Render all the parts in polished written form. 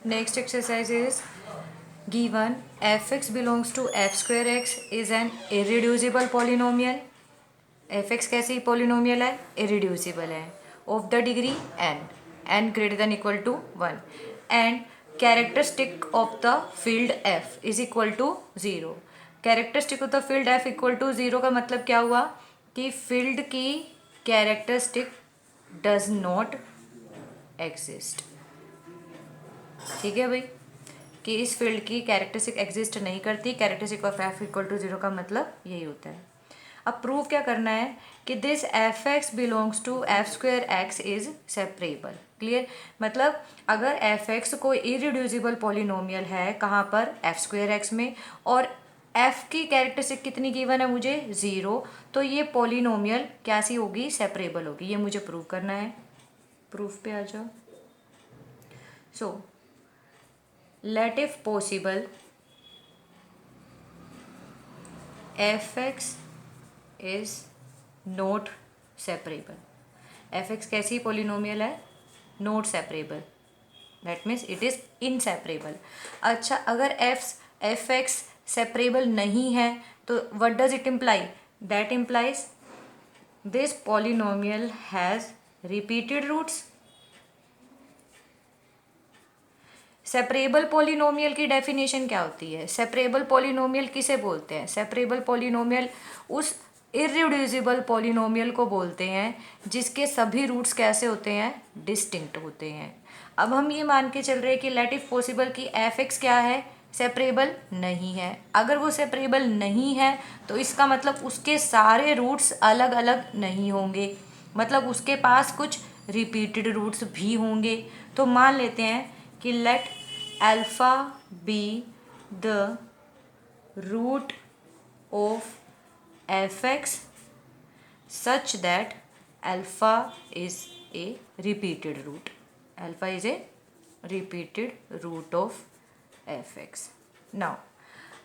Next exercise is given f(x) belongs to f square x is an irreducible polynomial. f(x) कैसी polynomial है? Irreducible है. Of the degree n greater than equal to 1 and characteristic of the field f is equal to 0. Characteristic of the field f equal to 0 का मतलब क्या हुआ कि field की characteristic does not exist. ठीक है भाई, कि इस फील्ड की कैरेक्टरिस्टिक एग्जिस्ट नहीं करती. Characteristic of F equal to 0 का मतलब यही होता है. अब प्रूव क्या करना है कि this f x belongs to f square x is separable. Clear? मतलब अगर एफ एक्स कोई इरिड्यूसिबल पॉलिनोमियल है कहाँ पर? एफ स्क्वेयर एक्स में, और एफ की कैरेक्टरिस्टिक कितनी गिवन है मुझे? 0. तो ये पॉलिनोमियल कैसी होगी? सेपरेबल होगी. ये मुझे प्रूव करना है. प्रूफ पे आ जाओ. सो let if possible f(x) is not separable. f(x) कैसी पॉलिनोमियल है? Not separable. That means it is inseparable. अच्छा, अगर f(x) सेपरेबल नहीं है तो what does it imply? That implies this polynomial has repeated roots. Separable polynomial की definition क्या होती है? सेपरेबल पॉलिनोमियल किसे बोलते हैं? सेपरेबल पॉलिनोमियल उस इररिड्यूसिबल पॉलिनोमियल को बोलते हैं जिसके सभी रूट्स कैसे होते हैं? डिस्टिंक्ट होते हैं. अब हम ये मान के चल रहे हैं कि लेट इफ पॉसिबल कि एफ एक्स क्या है? सेपरेबल नहीं है. अगर वो सेपरेबल नहीं है तो इसका मतलब उसके सारे रूट्स अलग अलग नहीं होंगे, मतलब उसके पास कुछ रिपीटेड रूट्स भी होंगे. तो मान लेते हैं कि let alpha be the root of f x such that alpha is a repeated root. Alpha is a repeated root of f x. Now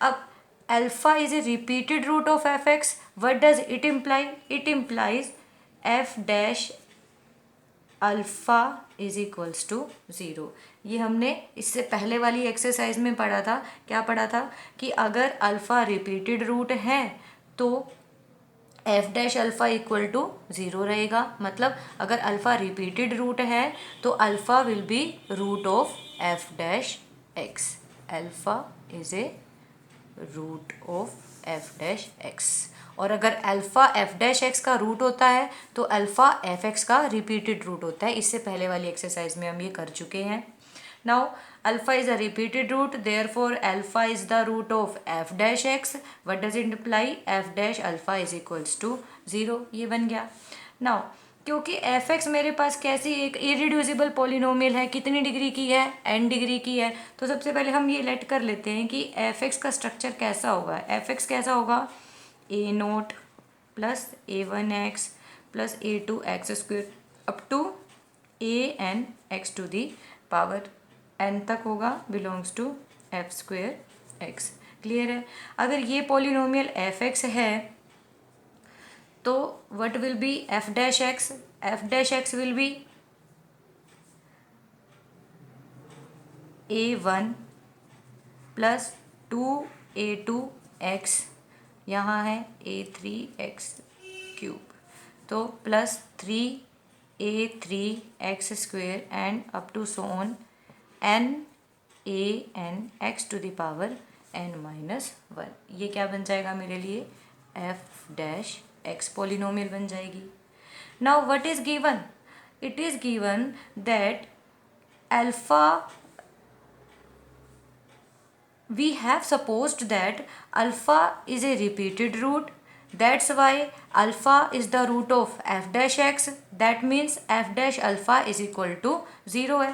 अब alpha is a repeated root of f x. What does it imply? It implies f dash alpha is equals to 0. ये हमने इससे पहले वाली exercise में पढ़ा था. क्या पढ़ा था? कि अगर अल्फ़ा रिपीटेड रूट है तो f dash alpha equal to 0 रहेगा. मतलब अगर अल्फ़ा रिपीटेड रूट है तो alpha will be root of f dash x. Alpha is a root of f dash x. और अगर अल्फ़ा एफ डैश एक्स का रूट होता है तो अल्फ़ा एफ एक्स का रिपीटेड रूट होता है. इससे पहले वाली एक्सरसाइज में हम ये कर चुके हैं. Now alpha is a repeated root, therefore alpha is the root of f dash x. What does it imply? F dash alpha is equals to 0. ये बन गया. नाउ क्योंकि एफ एक्स मेरे पास कैसी एक इरिड्यूसिबल पॉलिनोमियल है, कितनी डिग्री की है? n डिग्री की है. तो सबसे पहले हम ये लेट कर लेते हैं कि एफ एक्स का स्ट्रक्चर कैसा होगा. एफ एक्स कैसा होगा? A naught plus a1x plus a2x square up to an(x) to the power n तक होगा, belongs to f square x. Clear है? अगर ये पॉलिनोमियल एफ एक्स है तो what will be f dash x? F dash x will be a1 plus 2a2x, यहाँ है a3x cube, तो plus 3a3x square and up to so on n(x) to the power n-1. ये क्या बन जाएगा मेरे लिए? एफ डैश एक्स पॉलिनोमियल बन जाएगी. Now what is given? It is given that alpha, we have supposed that alpha is a repeated root. That's why alpha is the root of f dash x. That means f dash alpha is equal to 0 है.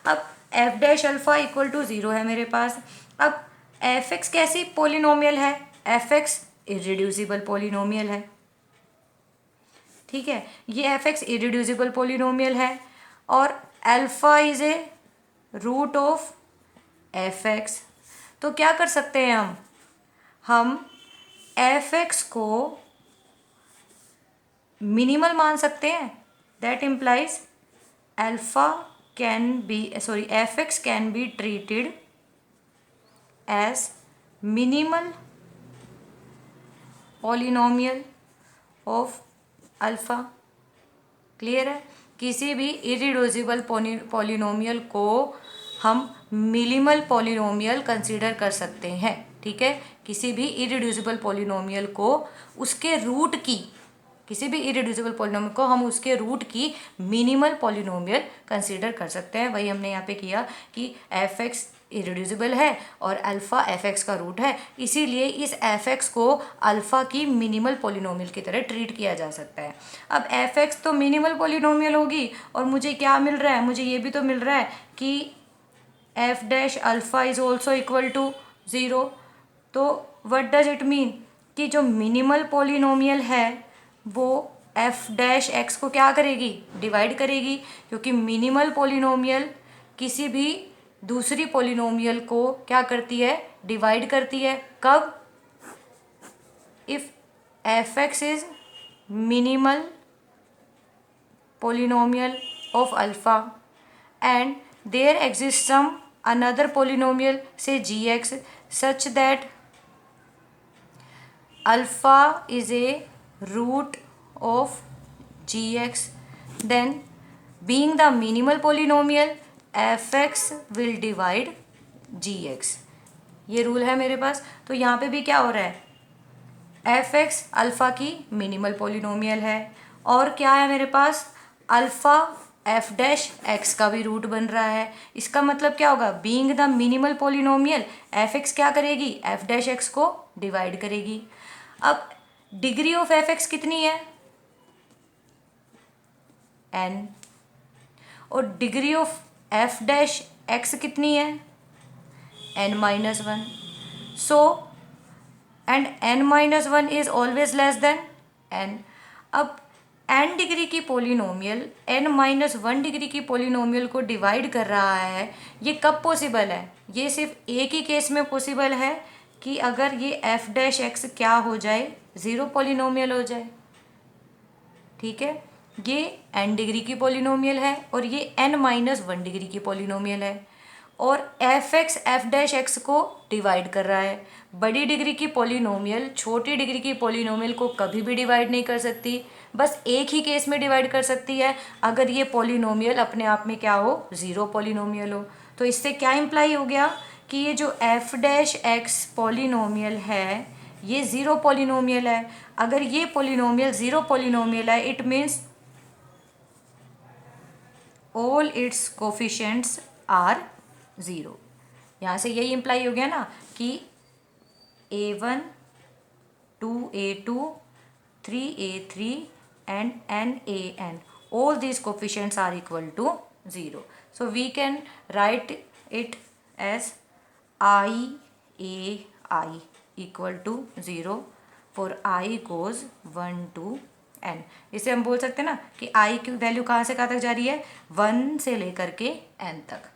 अब f dash alpha equal to 0 है मेरे पास. अब f x कैसी polynomial है? f x irreducible polynomial है. ठीक है, ये f x इरिड्यूसिबल पोलिनोमियल है और alpha is a root of f x. तो क्या कर सकते हैं हम एफ एक्स को मिनिमल मान सकते हैं. That implies alpha can be treated as minimal polynomial of alpha. Clear है? किसी भी इरिड्यूसिबल पॉलिनोमियल को हम मिनिमल पॉलिनोमियल कंसीडर कर सकते हैं। ठीक है, किसी भी इरिड्यूसिबल पॉलिनोमियल को उसके रूट की, किसी भी इरिड्यूसिबल पॉलिनोमियल को हम उसके रूट की मिनिमल पॉलिनोमियल कंसीडर कर सकते हैं। वही हमने यहाँ पे किया कि एफ एक्स इरिड्यूसिबल है और अल्फ़ा एफ एक्स का रूट है, इसीलिए इस एफ एक्स को अल्फ़ा की मिनिमल पॉलिनोमियल की तरह ट्रीट किया जा सकता है। अब एफ एक्स तो मिनिमल पॉलिनोमियल होगी और मुझे क्या मिल रहा है, मुझे ये भी तो मिल रहा है कि f dash alpha is also equal to 0। तो व्हाट डज इट मीन कि जो मिनिमल पॉलिनोमियल है वो एफ डैश एक्स को क्या करेगी, डिवाइड करेगी, क्योंकि मिनिमल पॉलिनोमियल किसी भी दूसरी पॉलिनोमियल को क्या करती है, डिवाइड करती है। कब? If F x is minimal polynomial of alpha and there exists some another polynomial, say gx, such that alpha is a root of gx, then being the minimal polynomial fx will divide gx। ये rule है मेरे पास। तो यहाँ पे भी क्या हो रहा है, एफ एक्स अल्फ़ा की मिनिमल पॉलिनोमियल है और क्या है मेरे पास, अल्फ़ा एफ डैश एक्स का भी रूट बन रहा है। इसका मतलब क्या होगा, being the minimal polynomial f x क्या करेगी, एफ डैश एक्स को डिवाइड करेगी। अब डिग्री ऑफ एफ एक्स कितनी है, एन, और degree of f dash x कितनी है, n minus one. So and n minus one is always less than n। अब n डिग्री की polynomial n minus one degree की पोलिनोमियल को divide कर रहा है, ये कब पॉसिबल है, ये सिर्फ एक ही केस में पॉसिबल है कि अगर ये f डैश एक्स क्या हो जाए, ज़ीरो पोलिनोमियल हो जाए। ठीक है, ये n डिग्री की पोलिनोमियल है और ये n माइनस वन डिग्री की पोलिनोमियल है और F x f dash x को डिवाइड कर रहा है। बड़ी डिग्री की पॉलिनोमियल छोटी डिग्री की पॉलिनोमियल को कभी भी डिवाइड नहीं कर सकती, बस एक ही केस में डिवाइड कर सकती है, अगर ये पॉलिनोमियल अपने आप में क्या हो, ज़ीरो पॉलिनोमियल हो। तो इससे क्या इम्प्लाई हो गया कि ये जो एफ डैश एक्स पॉलिनोमियल है ये ज़ीरो पॉलिनोमियल है। अगर ये पॉलिनोमियल ज़ीरो पॉलिनोमियल है, it means all its coefficients are zero. यहाँ से यही इम्प्लाई हो गया ना कि a1 2a2 3a3 and nan, all these coefficients are equal to 0. So we can write it as i equal to 0 for i goes 1 to n। इसे हम बोल सकते हैं ना कि i की वैल्यू कहाँ से कहाँ तक जा रही है, 1 से लेकर के n तक।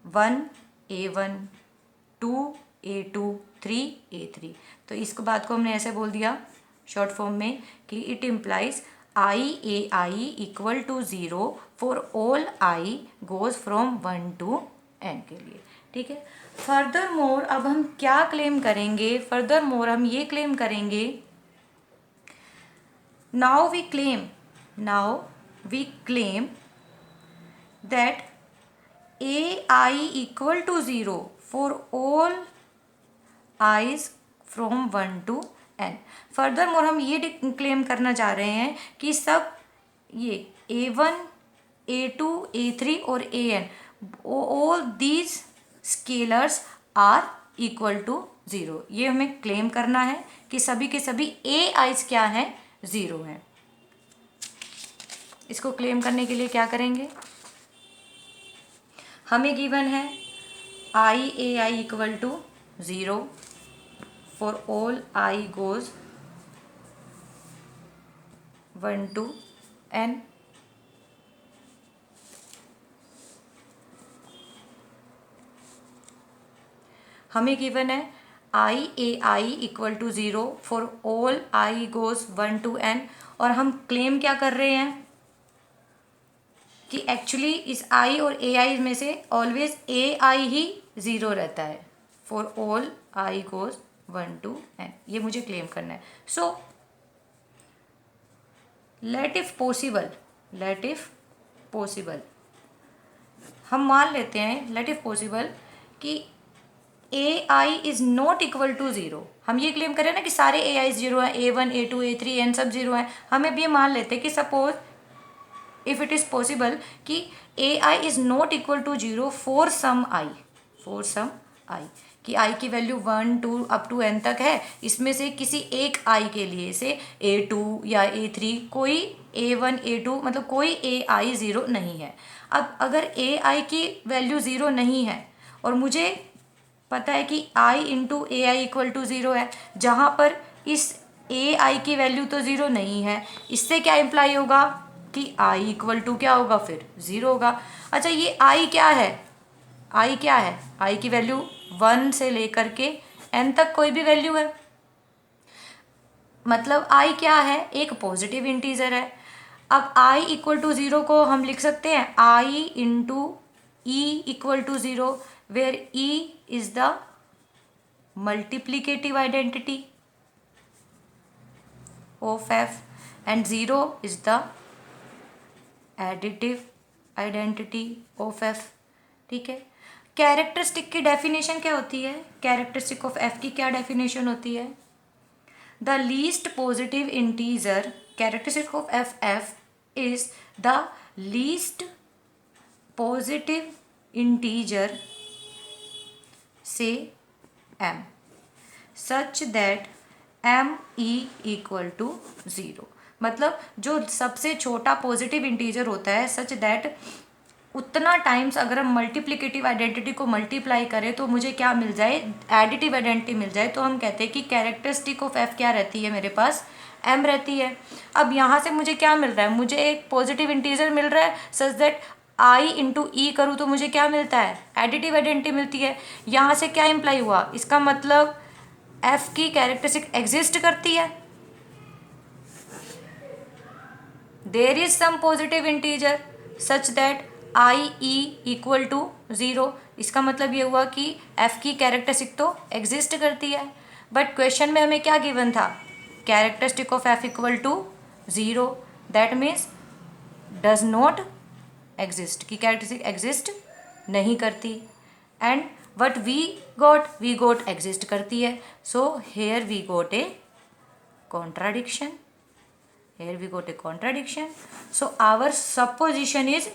1a1 2a2 3a3। तो इसको बात को हमने ऐसे बोल दिया शॉर्ट फॉर्म में कि it implies i equal to 0 for all i goes from 1 to n के लिए। ठीक है, फर्दर मोर अब हम क्या क्लेम करेंगे, फर्दर मोर हम ये क्लेम करेंगे, now we claim that ai equal to 0 for all i's from 1 to n। Further more हम ये क्लेम करना चाह रहे हैं कि सब ये a1 a2 a3 और an all these scalars are equal to 0। ये हमें क्लेम करना है कि सभी के सभी ai's क्या हैं, 0 हैं। इसको क्लेम करने के लिए क्या करेंगे, हमें गिवन है ai equal to 0 for all i goes 1 to n। हमें गिवन है ai equal to 0 for all i goes 1 to n और हम क्लेम क्या कर रहे हैं, कि एक्चुअली इस आई और ए आई में से always a I he zero रहता है for all I goes 1 to n, ये मुझे क्लेम करना है. सो लेट इफ पॉसिबल हम मान लेते हैं लेट इफ पॉसिबल कि a i is not equal to zero. हम ये क्लेम करें ना कि सारे ए आई ज़ीरो हैं, A1 A2 A3 एन सब ज़ीरो हैं. हम अब ये मान लेते हैं कि suppose if it is possible कि a i is not equal to zero for some i कि आई की वैल्यू 1 2 अप टू n तक है. इसमें से किसी एक आई के लिए से A2 या A3 कोई A1 A2 मतलब कोई ए आई ज़ीरो नहीं है. अब अगर ए आई की वैल्यू ज़ीरो नहीं है और मुझे पता है कि i into a i equal to zero है, जहाँ पर इस ए आई की वैल्यू तो ज़ीरो नहीं है, इससे क्या इम्प्लाई होगा कि आई इक्वल टू क्या होगा, फिर ज़ीरो होगा. अच्छा, ये आई क्या है, आई की वैल्यू 1 से लेकर के n तक कोई भी वैल्यू है. मतलब आई क्या है, एक पॉजिटिव इंटीजर है. अब आई इक्वल टू ज़ीरो को हम लिख सकते हैं i into e equal to zero, where e is the multiplicative identity of F and zero is the additive identity of F. ठीक है. कैरेक्टरिस्टिक की डेफिनेशन क्या होती है, कैरेक्टरिस्टिक ऑफ एफ की क्या डेफिनेशन होती है, the least positive integer. Characteristic of F is the least positive integer से m such that m e equal to zero. मतलब जो सबसे छोटा पॉजिटिव इंटीजर होता है सच दैट उतना टाइम्स अगर हम मल्टीप्लिकेटिव आइडेंटिटी को मल्टीप्लाई करें तो मुझे क्या मिल जाए, एडिटिव आइडेंटिटी मिल जाए. तो हम कहते हैं कि कैरेक्टरिस्टिक ऑफ एफ क्या रहती है, मेरे पास m रहती है. अब यहाँ से मुझे क्या मिल रहा है, मुझे एक पॉजिटिव इंटीजर मिल रहा है सच दैट आई इंटू ई करूँ तो मुझे क्या मिलता है, एडिटिव आइडेंटिटी मिलती है. यहाँ से क्या इम्प्लाई हुआ, इसका मतलब एफ की कैरेक्टरिस्टिक एग्जिस्ट करती है. There is some positive integer such that I E equal to zero. इसका मतलब ये हुआ कि एफ की कैरेक्टरिस्टिक तो एग्जिस्ट करती है. बट क्वेश्चन में हमें क्या गिवन था, characteristic of F equal to zero, that means does not exist, की कैरेक्टरिस्टिक एग्जिस्ट नहीं करती. And what we got exist करती है. So here we got a contradiction. So our supposition is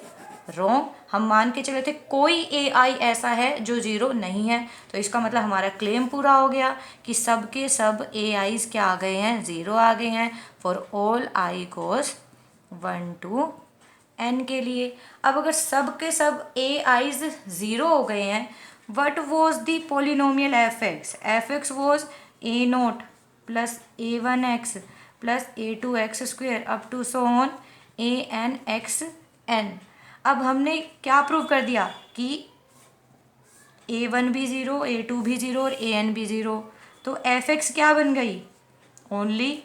wrong. हम मान के चले थे कोई ए आई ऐसा है जो ज़ीरो नहीं है, तो इसका मतलब हमारा क्लेम पूरा हो गया कि सब के सब ए आईज क्या आ गए हैं, ज़ीरो आ गए हैं for all I goes 1 to n के लिए. अब अगर सब के सब ए आईज ज़ीरो हो गए हैं, what was the polynomial F X was a naught plus a1x plus a2x square up to so on a(n)(x)n. अब हमने क्या प्रूव कर दिया कि a1 भी ज़ीरो, a2 भी ज़ीरो और an भी ज़ीरो. तो f(x) क्या बन गई, ओनली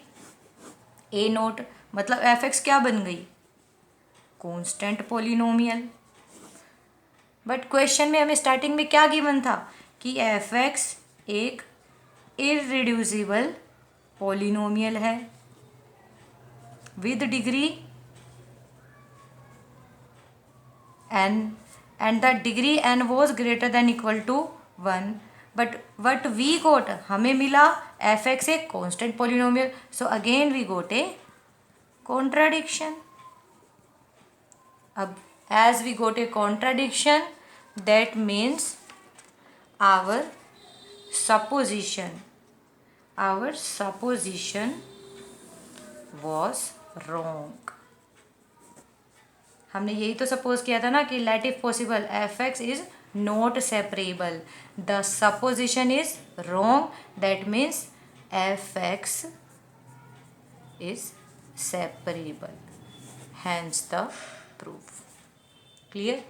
a नोट. मतलब f(x) क्या बन गई, कांस्टेंट पोलिनोमियल. बट क्वेश्चन में हमें स्टार्टिंग में क्या गिवन था कि f(x) एक इररिड्यूसिबल पोलिनोमियल है with degree n and the degree n was greater than equal to 1. but what we got, हमें मिला f(x) एक constant polynomial. so again we got a contradiction. अब as we got a contradiction, that means our supposition was wrong. हमने यही तो suppose किया था ना कि let if possible f(x) is not separable. The supposition is wrong, that means f(x) is separable, hence the proof. Clear.